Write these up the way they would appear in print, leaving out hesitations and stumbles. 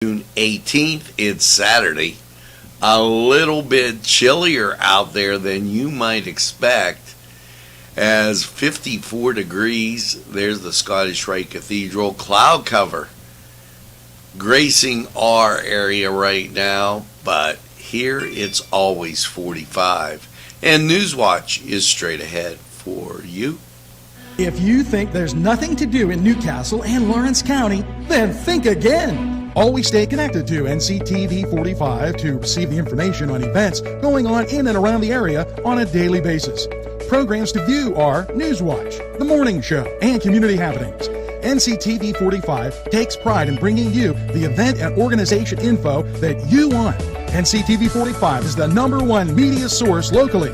June 18th, it's Saturday. A little bit chillier out there than you might expect, as 54 degrees. There's the Scottish Rite Cathedral. Cloud cover gracing our area right now, but here it's always 45. And Newswatch is straight ahead for you. If you think there's nothing to do in Newcastle and Lawrence County, then think again. Always stay connected to Nctv45 to receive the information on events going on in and around the area on a daily basis. Programs to view are Newswatch, The Morning Show, and Community Happenings. Nctv45 takes pride in bringing you the event and organization info that you want. Nctv45 is the #1 media source locally.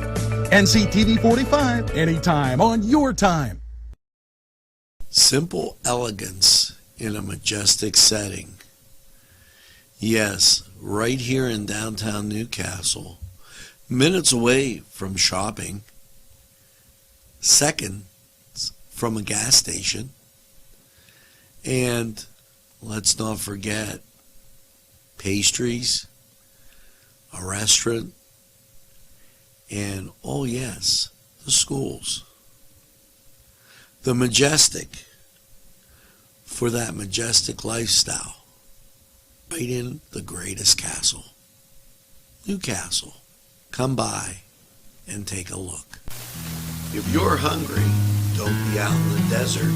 Nctv45, anytime on your time. Simple elegance in a majestic setting. Yes, right here in downtown Newcastle, minutes away from shopping, seconds from a gas station, and let's not forget pastries, a restaurant, and oh yes, the schools. The majestic for that majestic lifestyle. Right in the greatest castle, Newcastle. Come by and take a look. If you're hungry, don't be out in the desert.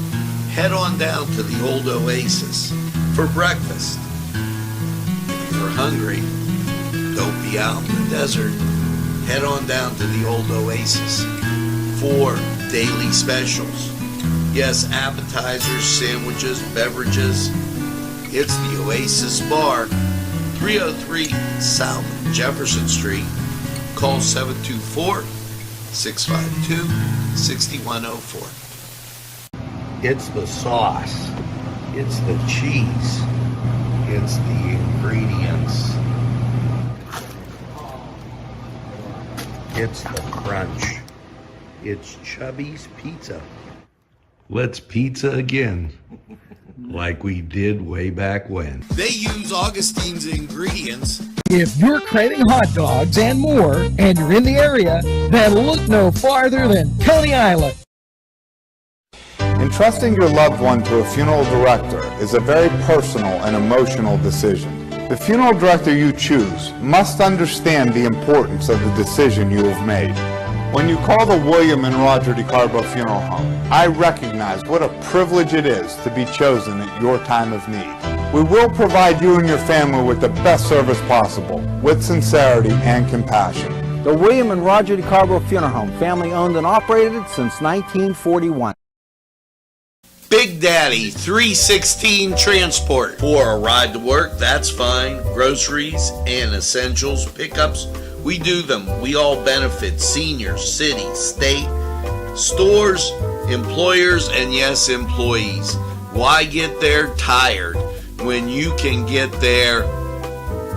Head on down to the old Oasis for breakfast. If you're hungry, don't be out in the desert. Head on down to the old Oasis for daily specials. Yes, appetizers, sandwiches, beverages. It's the Oasis Bar, 303 South Jefferson Street. Call 724-652-6104. It's the sauce. It's the cheese. It's the ingredients. It's the crunch. It's Chubby's Pizza. Let's pizza again. Like we did way back when. They use Augustine's ingredients. If you're craving hot dogs and more, and you're in the area, then look no farther than Coney Island. Entrusting your loved one to a funeral director is a very personal and emotional decision. The funeral director you choose must understand the importance of the decision you have made. When you call the William and Roger DeCarbo Funeral Home, I recognize what a privilege it is to be chosen at your time of need. We will provide you and your family with the best service possible, with sincerity and compassion. The William and Roger DeCarbo Funeral Home, family owned and operated since 1941. Big Daddy 316 Transport. For a ride to work, that's fine. Groceries and essentials pickups, we do them. We all benefit. Seniors, city, state, stores, employers, and yes, employees. Why get there tired when you can get there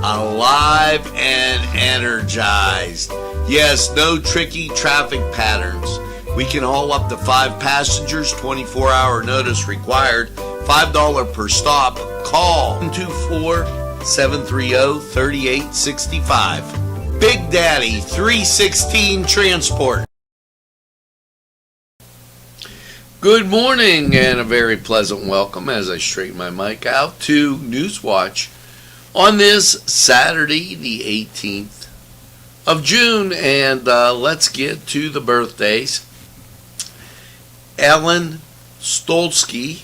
alive and energized? Yes, no tricky traffic patterns. We can haul up to 5 passengers, 24-hour notice required, $5 per stop. Call 224-730-3865. Big Daddy 316 Transport. Good morning and a very pleasant welcome as I straighten my mic out to Newswatch on this Saturday, the 18th of June. And let's get to the birthdays. Ellen Stolsky,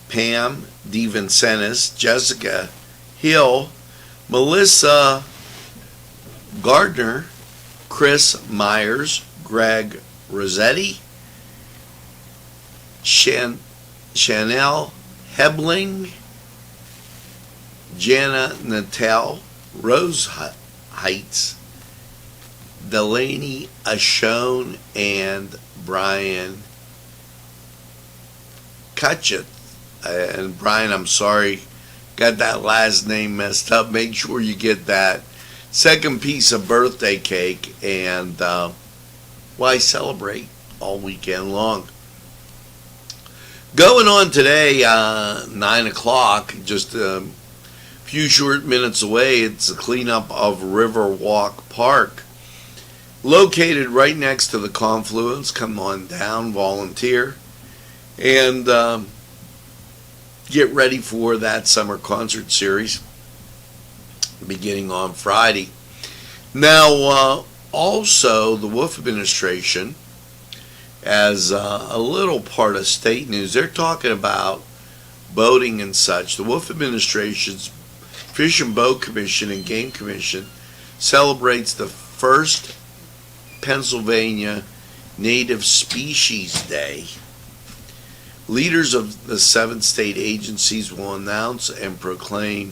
Pam DeVincentis, Jessica Hill, Melissa Gardner, Chris Myers, Greg Rossetti, Chanel Hebling, Jana Natal, Rose Heights, Delaney Ashone, and Brian Kutchett. And Brian, I'm sorry, got that last name messed up. Make sure you get that second piece of birthday cake, and why celebrate all weekend long. Going on today, 9 o'clock, just few short minutes away, it's the cleanup of Riverwalk Park. Located right next to the confluence. Come on down, volunteer, and get ready for that summer concert series beginning on Friday. Now, also, the Wolf administration, as a little part of state news, they're talking about boating and such. The Wolf administration's Fish and Boat Commission and Game Commission celebrates the first Pennsylvania Native Species Day. Leaders of the 7 state agencies will announce and proclaim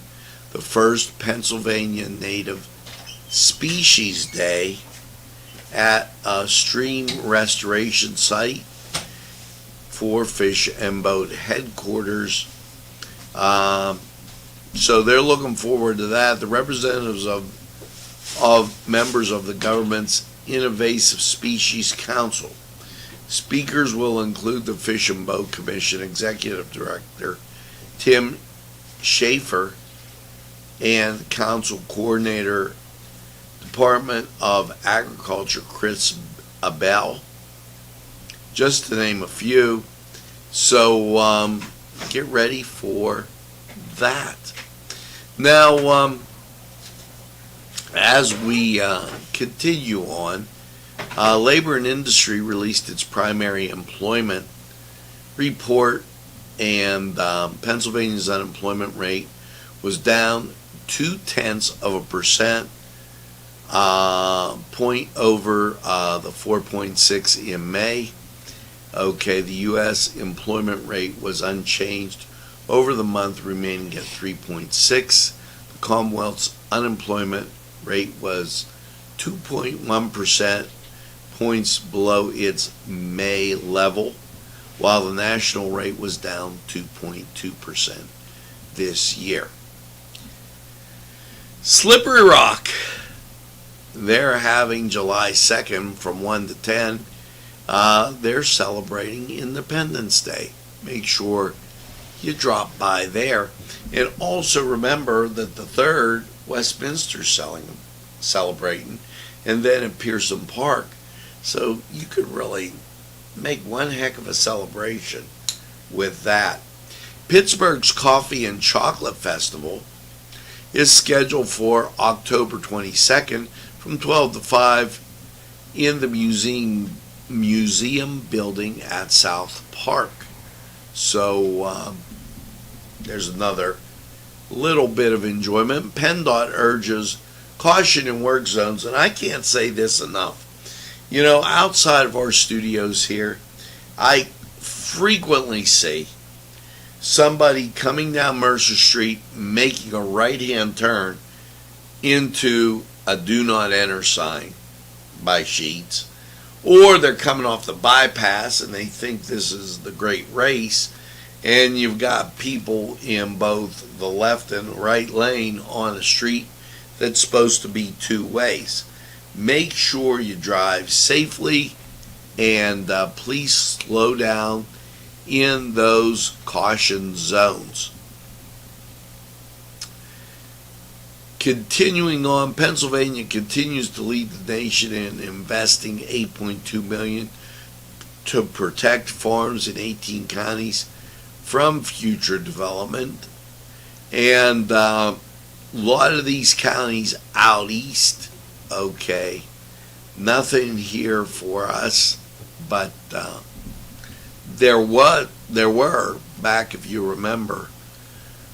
the first Pennsylvania Native Species Day at a stream restoration site for Fish and Boat headquarters. So they're looking forward to that. The representatives of members of the government's Invasive Species Council. Speakers will include the Fish and Boat Commission Executive Director Tim Schaefer and Council Coordinator, Department of Agriculture Chris Abell, just to name a few. So get ready for that. Now, as we continue on, Labor and Industry released its primary employment report, and Pennsylvania's unemployment rate was down 0.2% point over the 4.6 in May. Okay, the U.S. employment rate was unchanged over the month, remaining at 3.6. The Commonwealth's unemployment rate was 2.1% points below its May level, while the national rate was down 2.2% this year. Slippery Rock, they're having July 2nd from 1 to 10. They're celebrating Independence Day. Make sure you drop by there. And also remember that the 3rd, Westminster's celebrating, and then at Pearson Park. So you could really make one heck of a celebration with that. Pittsburgh's Coffee and Chocolate Festival is scheduled for October 22nd from 12 to 5 in the museum building at South Park. So there's another little bit of enjoyment. PennDOT urges caution in work zones, and I can't say this enough. You know, outside of our studios here, I frequently see somebody coming down Mercer Street making a right-hand turn into a do not enter sign by Sheets, or they're coming off the bypass and they think this is the great race, and you've got people in both the left and right lane on a street that's supposed to be 2 ways. Make sure you drive safely, and please slow down in those caution zones. Continuing on, Pennsylvania continues to lead the nation in investing $8.2 million to protect farms in 18 counties from future development. And a lot of these counties out east, okay, nothing here for us, but there were, back if you remember,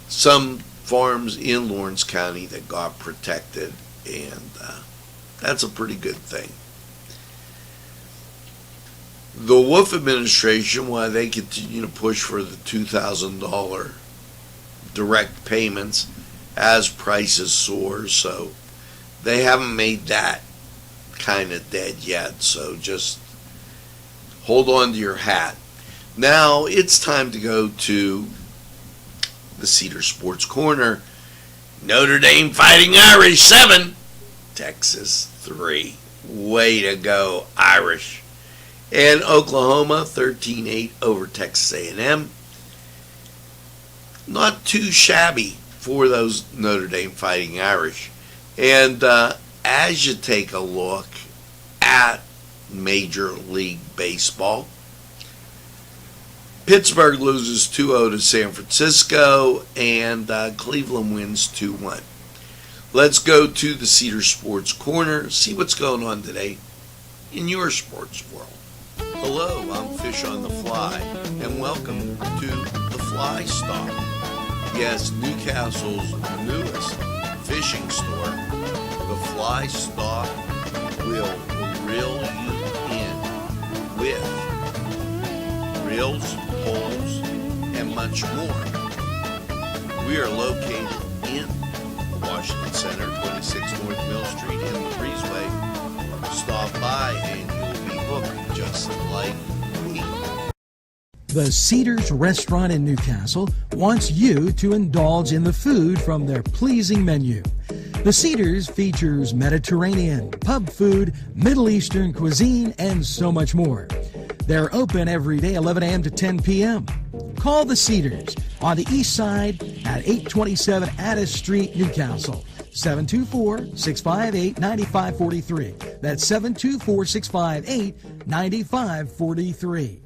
some farms in Lawrence County that got protected, and that's a pretty good thing. The Wolf administration, while they continue to push for the $2,000 direct payments as prices soar, so they haven't made that kind of dead yet, so just hold on to your hat. Now it's time to go to the Cedar Sports Corner. Notre Dame Fighting Irish 7, Texas 3. Way to go, Irish. And Oklahoma 13-8 over Texas A&M. Not too shabby for those Notre Dame Fighting Irish. And as you take a look at Major League Baseball, Pittsburgh loses 2-0 to San Francisco, and Cleveland wins 2-1. Let's go to the Cedars Sports Corner, see what's going on today in your sports world. Hello, I'm Fish on the Fly, and welcome to the Fly Stop. Yes, Newcastle's newest fishing store. The Fly Stop will reel you in with reels, poles, and much more. We are located in Washington Center, 26 North Mill Street in the Breezeway. Stop by and you'll be hooked just like me. The Cedars Restaurant in Newcastle wants you to indulge in the food from their pleasing menu. The Cedars features Mediterranean, pub food, Middle Eastern cuisine, and so much more. They're open every day, 11 a.m. to 10 p.m. Call the Cedars on the east side at 827 Addis Street, Newcastle. 724-658-9543. That's 724-658-9543.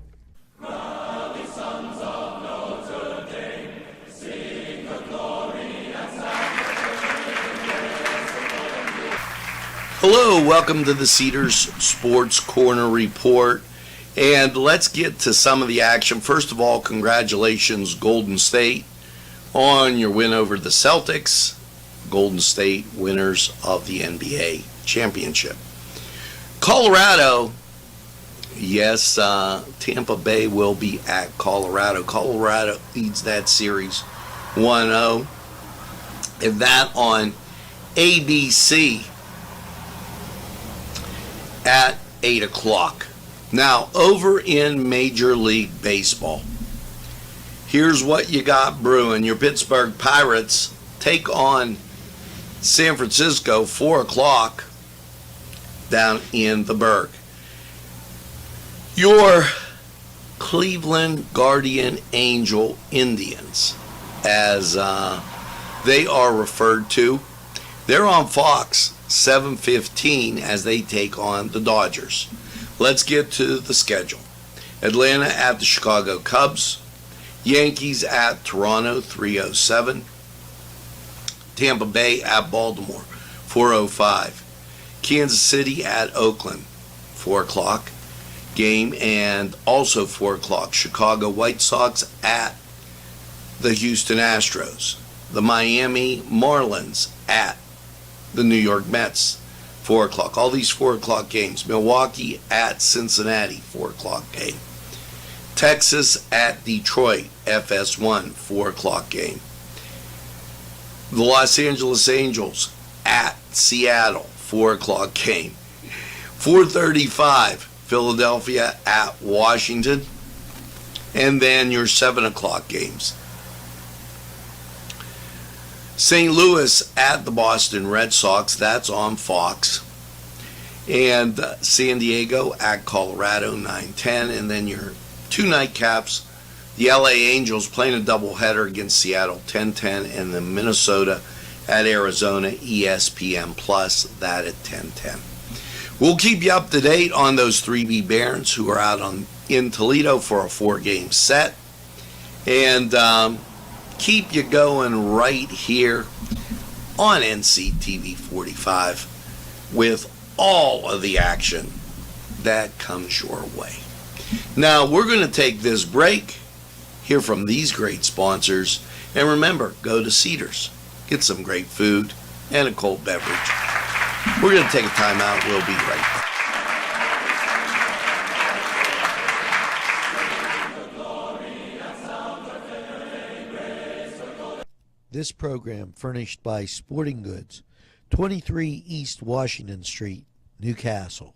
Hello, welcome to the Cedars Sports Corner Report. And let's get to some of the action. First of all, congratulations, Golden State, on your win over the Celtics. Golden State winners of the NBA championship. Colorado, yes, Tampa Bay will be at Colorado. Colorado leads that series 1-0. And that on ABC at 8 o'clock. Now, over in Major League Baseball, here's what you got brewing. Your Pittsburgh Pirates take on San Francisco, 4 o'clock down in the Berg. Your Cleveland Guardian Angel Indians, as they are referred to, they're on Fox, 7:15 as they take on the Dodgers. Let's get to the schedule. Atlanta at the Chicago Cubs. Yankees at Toronto, 3:07. Tampa Bay at Baltimore, 4:05. Kansas City at Oakland, 4 o'clock game, and also 4 o'clock. Chicago White Sox at the Houston Astros. The Miami Marlins at the New York Mets, 4 o'clock. All these 4 o'clock games. Milwaukee at Cincinnati, 4 o'clock game. Texas at Detroit, FS1, 4 o'clock game. The Los Angeles Angels at Seattle, 4 o'clock game. 4:35, Philadelphia at Washington. And then your 7 o'clock games. St. Louis at the Boston Red Sox, that's on Fox. And San Diego at Colorado, 9:10. And then your two nightcaps, the LA Angels playing a doubleheader against Seattle, 10:10. And then Minnesota at Arizona, ESPN Plus, that at 10:10. We'll keep you up to date on those 3B Barons who are out in Toledo for a 4-game set. And keep you going right here on NCTV45 with all of the action that comes your way. Now, we're going to take this break, hear from these great sponsors, and remember, go to Cedars, get some great food and a cold beverage. We're going to take a time out. We'll be right back. This program furnished by Sporting Goods, 23 East Washington Street, Newcastle.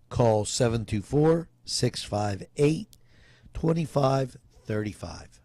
Call 724-658-2535.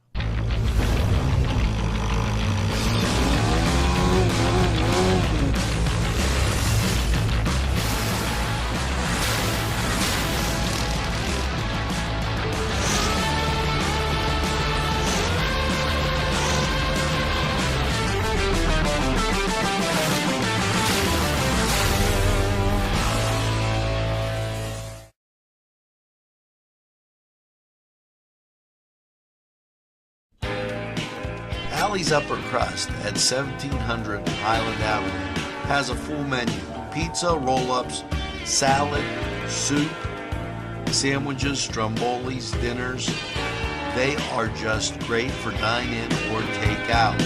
Alley's Upper Crust at 1700 Highland Avenue has a full menu: pizza, roll-ups, salad, soup, sandwiches, strombolis, dinners. They are just great for dine-in or take-out.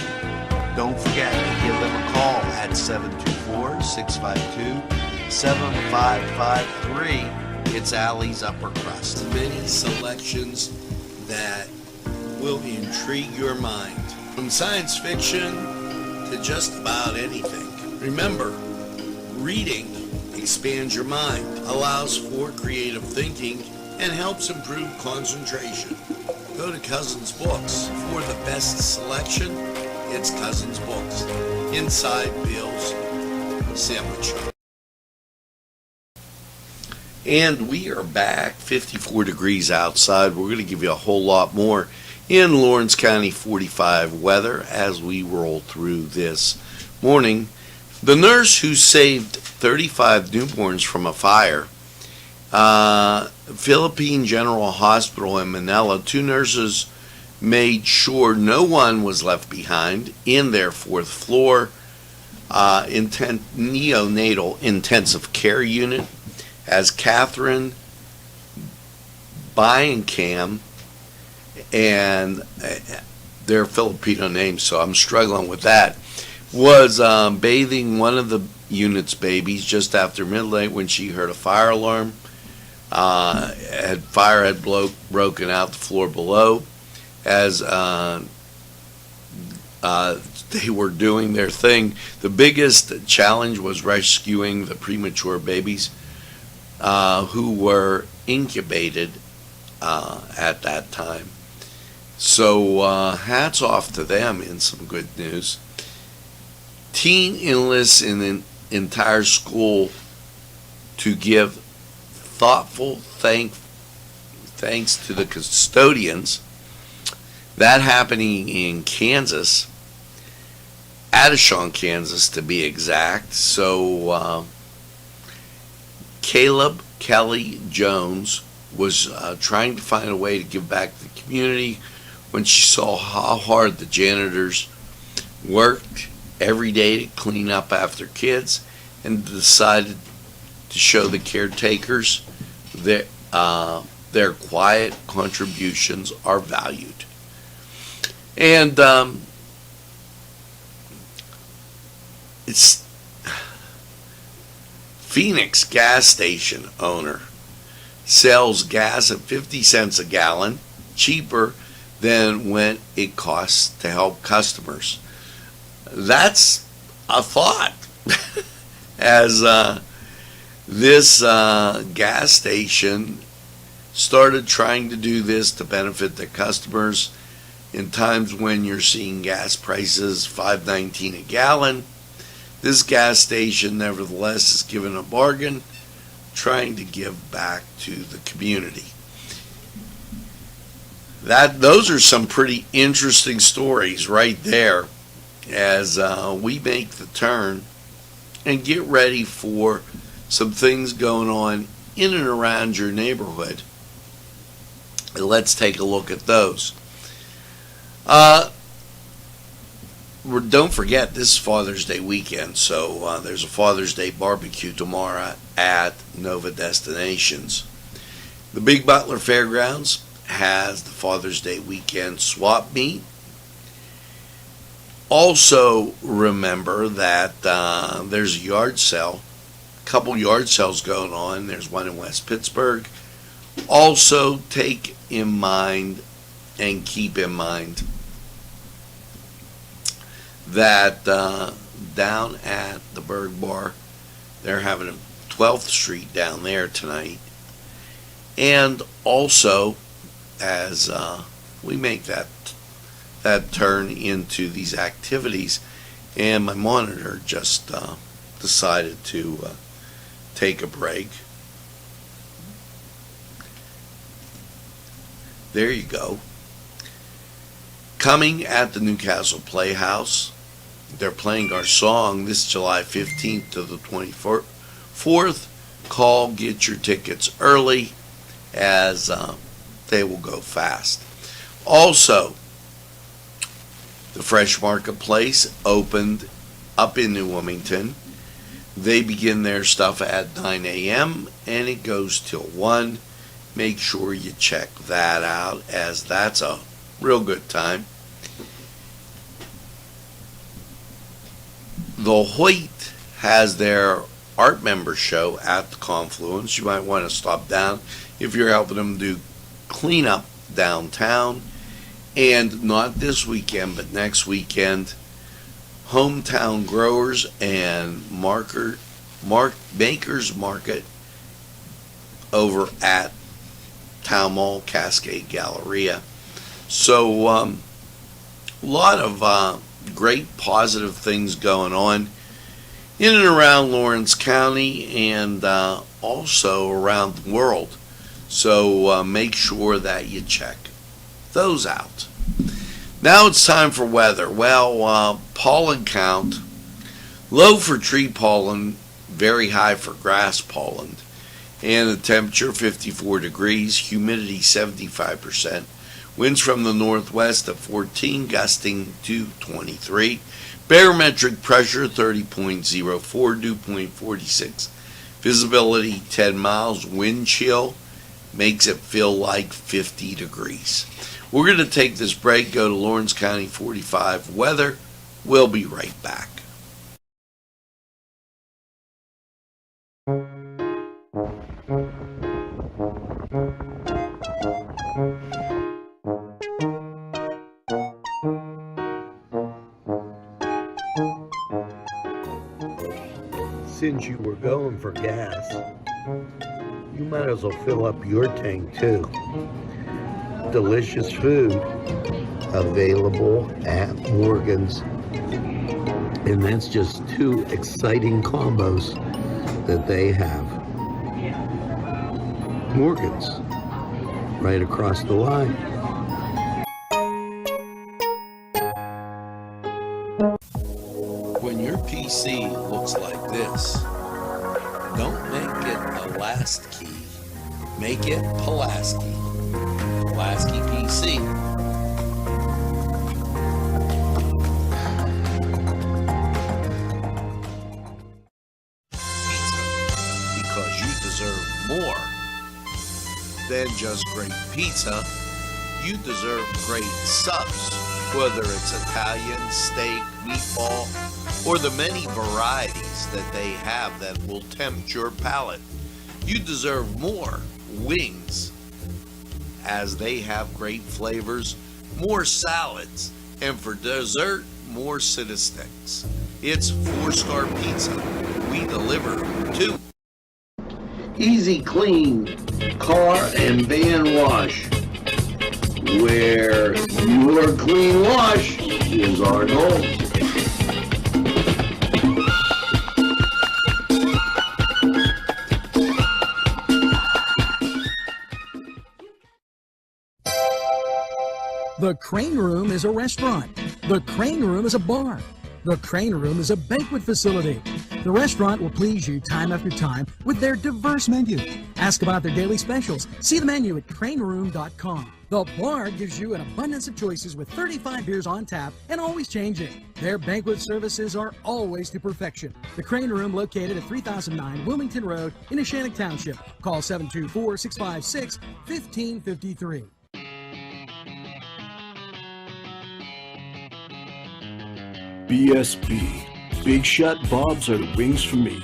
Don't forget to give them a call at 724-652-7553. It's Alley's Upper Crust. Many selections that will intrigue your mind, from science fiction to just about anything. Remember, reading expands your mind, allows for creative thinking, and helps improve concentration. Go to Cousins Books for the best selection. It's Cousins Books, inside Bill's Sandwich Shop. And we are back, 54 degrees outside. We're going to give you a whole lot more in Lawrence County 45 weather as we roll through this morning. The nurse who saved 35 newborns from a fire, Philippine General Hospital in Manila, 2 nurses made sure no one was left behind in their 4th floor neonatal intensive care unit, as Catherine Bayancam, and their Filipino names, so I'm struggling with that, was bathing one of the unit's babies just after midnight when she heard a fire alarm. Fire had broken out the floor below as they were doing their thing. The biggest challenge was rescuing the premature babies who were incubated at that time. So hats off to them in some good news. Teen enlists an entire school to give thoughtful thanks to the custodians. That happening in Kansas, Adishon, Kansas to be exact. So Caleb Kelly Jones was trying to find a way to give back to the community when she saw how hard the janitors worked every day to clean up after kids, and decided to show the caretakers that their quiet contributions are valued. And it's Phoenix gas station owner sells gas at 50 cents a gallon, cheaper than when it costs to help customers. That's a thought. As this gas station started trying to do this to benefit their customers in times when you're seeing gas prices $5.19 a gallon. This gas station, nevertheless, is given a bargain, trying to give back to the community. Those are some pretty interesting stories right there as we make the turn and get ready for some things going on in and around your neighborhood. Let's take a look at those. Don't forget, this is Father's Day weekend, so there's a Father's Day barbecue tomorrow at Nova Destinations. The Big Butler Fairgrounds has the Father's Day weekend swap meet. Also remember that there's a yard sale, a couple yard sales going on. There's one in West Pittsburgh. Also take in mind and keep in mind that down at the Berg Bar, they're having a 12th Street down there tonight. And also, as we make that turn into these activities, and my monitor just decided to take a break. There you go. Coming at the Newcastle Playhouse, they're playing our song this July 15th to the 24th. Call, get your tickets early, as they will go fast. Also, The Fresh Marketplace opened up in New Wilmington. They begin their stuff at 9 a.m. and it goes till 1. Make sure you check that out, as that's a real good time. The Hoyt has their art member show at the Confluence. You might want to stop down if you're helping them do cleanup downtown. And not this weekend, but next weekend, Hometown Growers and Makers Market over at Town Mall Cascade Galleria. So a lot of great positive things going on in and around Lawrence County and also around the world. So make sure that you check those out. Now it's time for weather. Well, pollen count, low for tree pollen, very high for grass pollen, and the temperature 54 degrees, humidity 75%, winds from the northwest at 14, gusting to 23, barometric pressure 30.04, dew point 46, visibility 10 miles, wind chill makes it feel like 50 degrees. We're going to take this break, go to Lawrence County 45 weather. We'll be right back. Since you were going for gas, you might as well fill up your tank too. Delicious food available at Morgan's, and that's just 2 exciting combos that they have. Morgan's, right across the line. When your PC looks like this, don't make it a last key, make it Pulaski. Pulaski PC. Pizza, because you deserve more than just great pizza. You deserve great subs, whether it's Italian, steak, meatball, or the many varieties that they have that will tempt your palate. You deserve more wings, as they have great flavors, more salads, and for dessert, more Cita Sticks. It's 4-star pizza. We deliver too. Easy Clean Car and Van Wash, where your clean wash is our goal. The Crane Room is a restaurant. The Crane Room is a bar. The Crane Room is a banquet facility. The restaurant will please you time after time with their diverse menu. Ask about their daily specials. See the menu at craneroom.com. The bar gives you an abundance of choices with 35 beers on tap and always changing. Their banquet services are always to perfection. The Crane Room, located at 3009 Wilmington Road in Neshannock Township. Call 724-656-1553. BSB. Big Shot Bob's are the wings for me.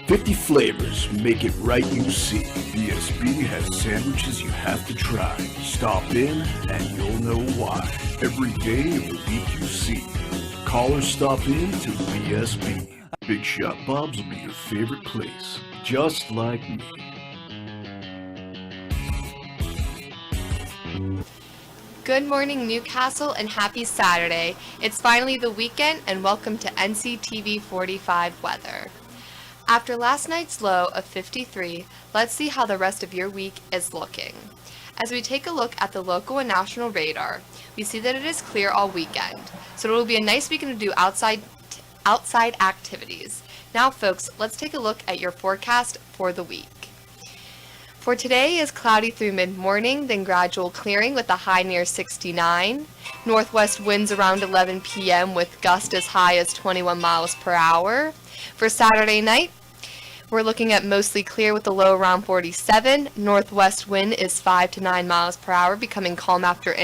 50 flavors, make it right, you see. BSB has sandwiches you have to try. Stop in and you'll know why. Every day of the week you see. Call or stop in to BSB. Big Shot Bob's will be your favorite place, just like me. Good morning, Newcastle, and happy Saturday. It's finally the weekend, and welcome to Nctv45 weather. After last night's low of 53, let's see how the rest of your week is looking. As we take a look at the local and national radar, we see that it is clear all weekend, so it will be a nice weekend to do outside activities. Now, folks, let's take a look at your forecast for the week. For today is cloudy through mid-morning, then gradual clearing with a high near 69. Northwest winds around 11 p.m. with gusts as high as 21 miles per hour. For Saturday night, we're looking at mostly clear with a low around 47. Northwest wind is 5 to 9 miles per hour, becoming calm after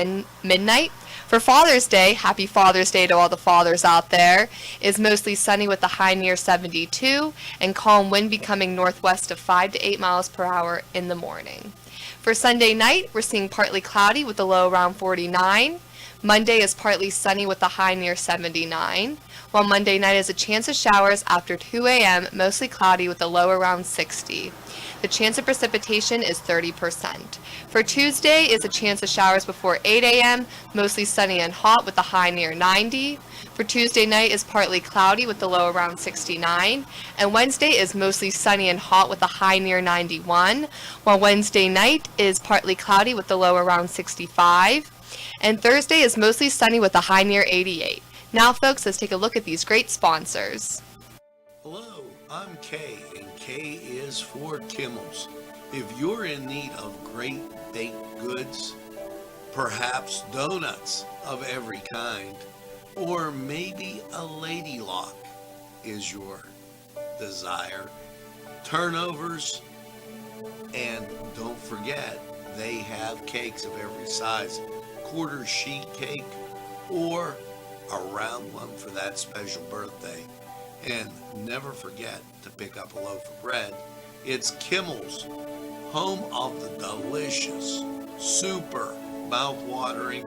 midnight. For Father's Day, happy Father's Day to all the fathers out there, is mostly sunny with a high near 72 and calm wind becoming northwest of 5 to 8 miles per hour in the morning. For Sunday night, we're seeing partly cloudy with a low around 49. Monday is partly sunny with a high near 79, while Monday night is a chance of showers after 2 a.m., mostly cloudy with a low around 60. The chance of precipitation is 30%. For Tuesday is a chance of showers before 8 a.m., mostly sunny and hot with a high near 90. For Tuesday night is partly cloudy with a low around 69. And Wednesday is mostly sunny and hot with a high near 91, while Wednesday night is partly cloudy with a low around 65. And Thursday is mostly sunny with a high near 88. Now, folks, let's take a look at these great sponsors. Hello, I'm Kay, and K is for Kimmel's. If you're in need of great baked goods, perhaps donuts of every kind, or maybe a lady lock is your desire, turnovers, and don't forget, they have cakes of every size, quarter sheet cake or a round one for that special birthday. And never forget to pick up a loaf of bread. It's Kimmel's, home of the delicious, super mouth-watering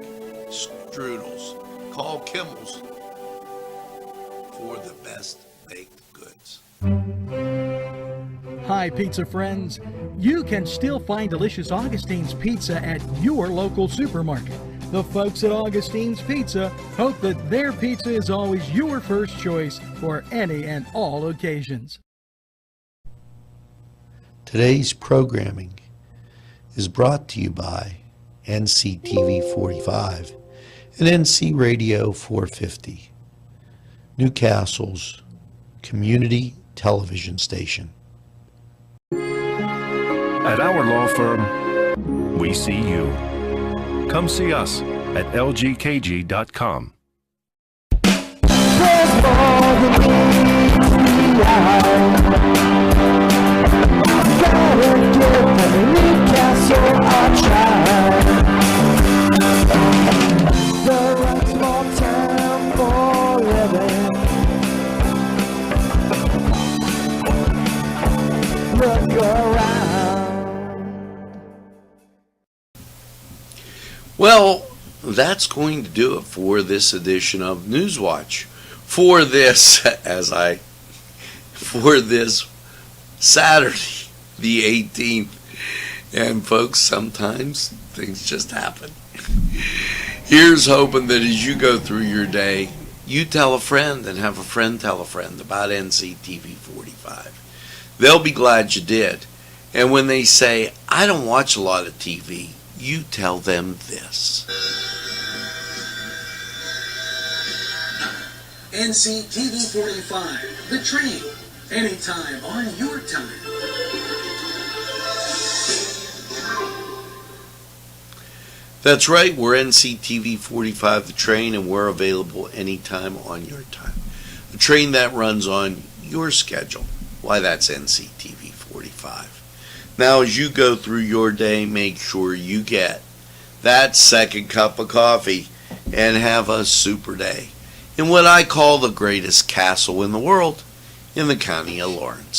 strudels. Call Kimmel's for the best baked goods. Hi, pizza friends. You can still find delicious Augustine's Pizza at your local supermarket. The folks at Augustine's Pizza hope that their pizza is always your first choice for any and all occasions. Today's programming is brought to you by Nctv45 and NC Radio 450, Newcastle's community television station. At our law firm, we see you. Come see us at lgkg.com. Well, that's going to do it for this edition of Newswatch. For this Saturday, the 18th. And folks, sometimes things just happen. Here's hoping that as you go through your day, you tell a friend and have a friend tell a friend about Nctv45. They'll be glad you did. And when they say, I don't watch a lot of TV, you tell them this. Nctv45, the train, anytime on your time. That's right, we're Nctv45, the train, and we're available anytime on your time. A train that runs on your schedule. Why, that's Nctv45. Now, as you go through your day, make sure you get that second cup of coffee and have a super day in what I call the greatest castle in the world, in the county of Lawrence.